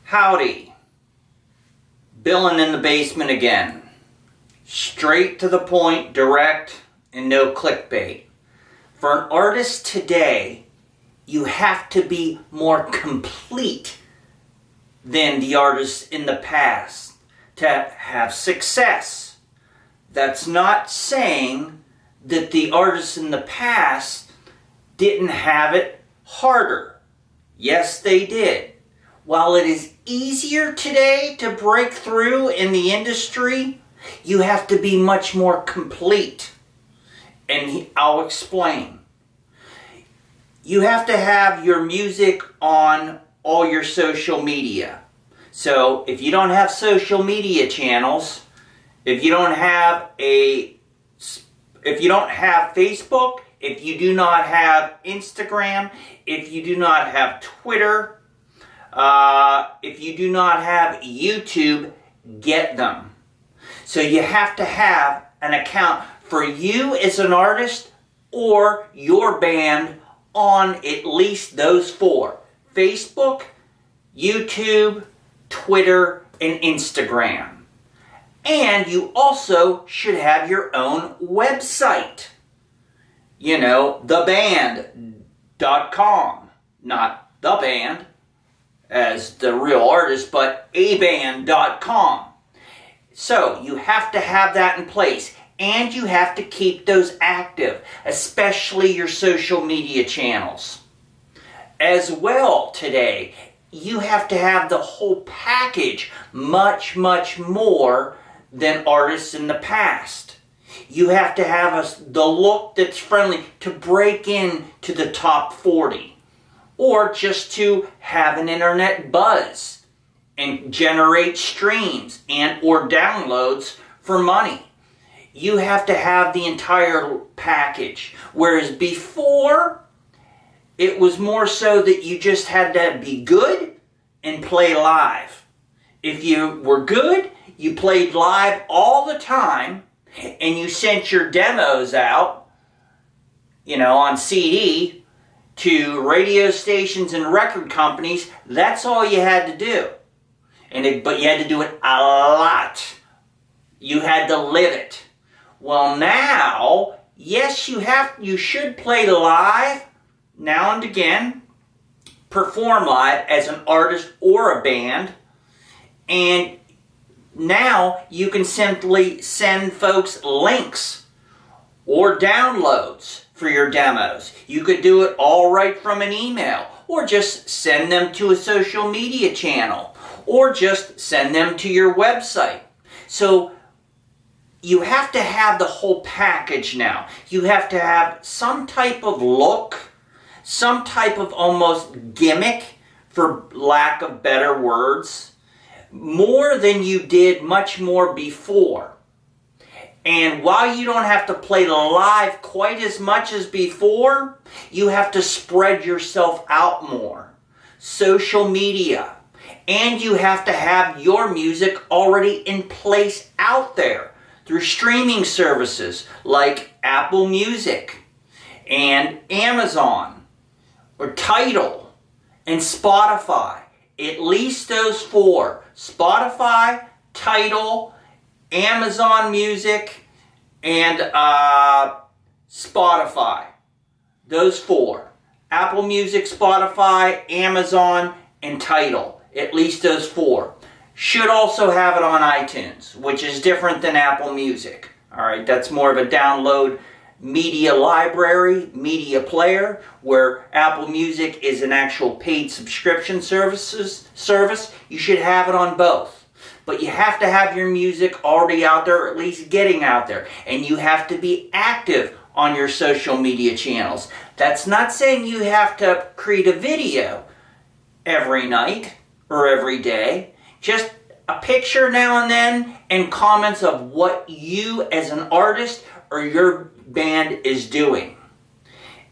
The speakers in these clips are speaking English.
Howdy. Billen in the basement again. Straight to the point, direct, and no clickbait. For an artist today, you have to be more complete than the artists in the past to have success. That's not saying that the artists in the past didn't have it harder. Yes, they did. While it is easier today to break through in the industry, you have to be much more complete. And I'll explain. You have to have your music on all your social media. So if you don't have social media channels, if you don't have Facebook, if you do not have Instagram, if you do not have Twitter, if you do not have YouTube, get them. So you have to have an account for you as an artist or your band on at least those four: Facebook, YouTube, Twitter, and Instagram. And you also should have your own website. You know, theband.com. Not the band as the real artist, but aband.com. So you have to have that in place, and you have to keep those active, especially your social media channels. As well today, you have to have the whole package much more than artists in the past. You have to have the look that's friendly to break into the top 40. Or just to have an internet buzz and generate streams and or downloads for money. You have to have the entire package. Whereas before, it was more so that you just had to be good and play live. If you were good, you played live all the time, and you sent your demos out, you know, on CD, to radio stations and record companies. That's all you had to do. But you had to do it a lot. You had to live it. Well, now, yes, you should play live now and again, perform live as an artist or a band, and now you can simply send folks links or downloads for your demos. You could do it all right from an email, or just send them to a social media channel, or just send them to your website. So you have to have the whole package now. You have to have some type of look, some type of almost gimmick, for lack of better words, more than you did much more before. And while you don't have to play live quite as much as before, you have to spread yourself out more. Social media. And you have to have your music already in place out there through streaming services like Apple Music and Amazon or Tidal and Spotify. At least those four: Spotify, Tidal, Amazon Music, and Spotify. Those four: Apple Music, Spotify, Amazon, and Tidal. At least those four. Should also have it on iTunes, which is different than Apple Music. Alright, that's more of a download media library, media player, where Apple Music is an actual paid subscription service. You should have it on both. But you have to have your music already out there, or at least getting out there. And you have to be active on your social media channels. That's not saying you have to create a video every night or every day. Just a picture now and then, and comments of what you as an artist or your band is doing.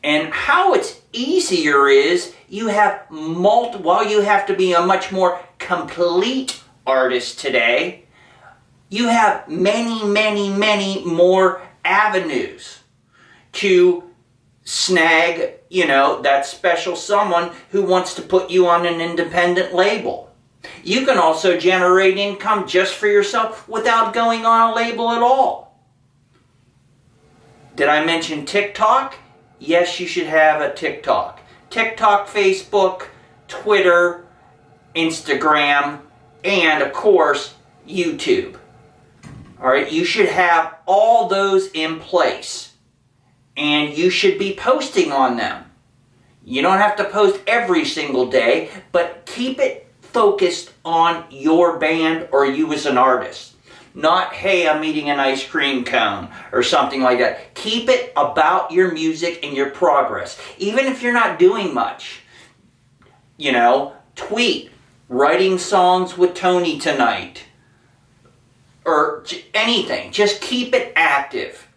And how it's easier is you have while you have to be a much more complete artist today, you have many more avenues to snag, you know, that special someone who wants to put you on an independent label. You can also generate income just for yourself without going on a label at all. Did I mention TikTok? Yes, you should have a TikTok. TikTok, Facebook, Twitter, Instagram, and of course, YouTube. Alright, you should have all those in place. And you should be posting on them. You don't have to post every single day, but keep it focused on your band or you as an artist. Not, hey, I'm eating an ice cream cone or something like that. Keep it about your music and your progress. Even if you're not doing much. You know, tweet, writing songs with Tony tonight. Or anything. Just keep it active.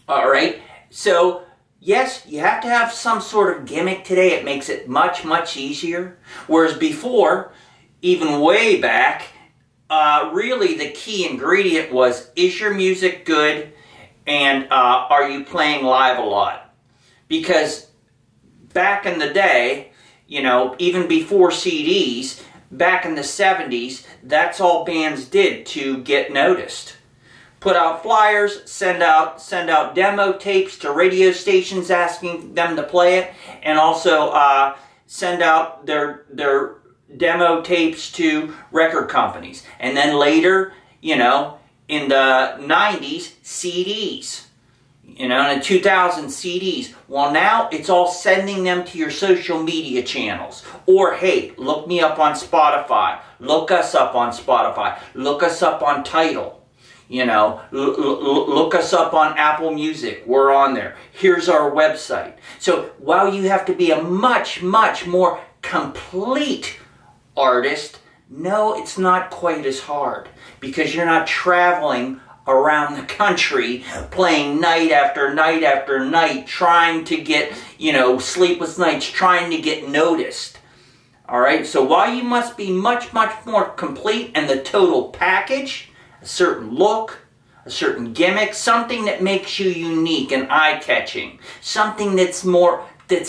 Alright? So, yes, you have to have some sort of gimmick today. It makes it much, much easier. Whereas before, even way back, really the key ingredient was, is your music good? And are you playing live a lot? Because back in the day, you know, even before CDs, back in the 70s, that's all bands did to get noticed. Put out flyers, send out demo tapes to radio stations asking them to play it, and also send out their demo tapes to record companies. And then later, you know, in the 90s, CDs. You know, in the 2000s, CDs. Well, now it's all sending them to your social media channels. Or, hey, look me up on Spotify. Look us up on Spotify. Look us up on Tidal. You know, look us up on Apple Music. We're on there. Here's our website. So while you have to be a much, much more complete artist, no, it's not quite as hard. Because you're not traveling around the country playing night after night after night, trying to get, you know, sleepless nights, trying to get noticed. Alright, so while you must be much, much more complete and the total package, a certain look, a certain gimmick, something that makes you unique and eye-catching, something that's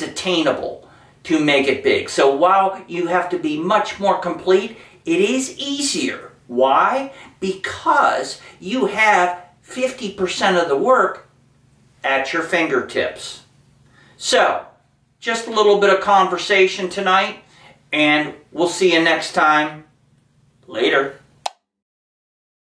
attainable to make it big. So while you have to be much more complete, it is easier. Why? Because you have 50% of the work at your fingertips. So, just a little bit of conversation tonight, and we'll see you next time. Later.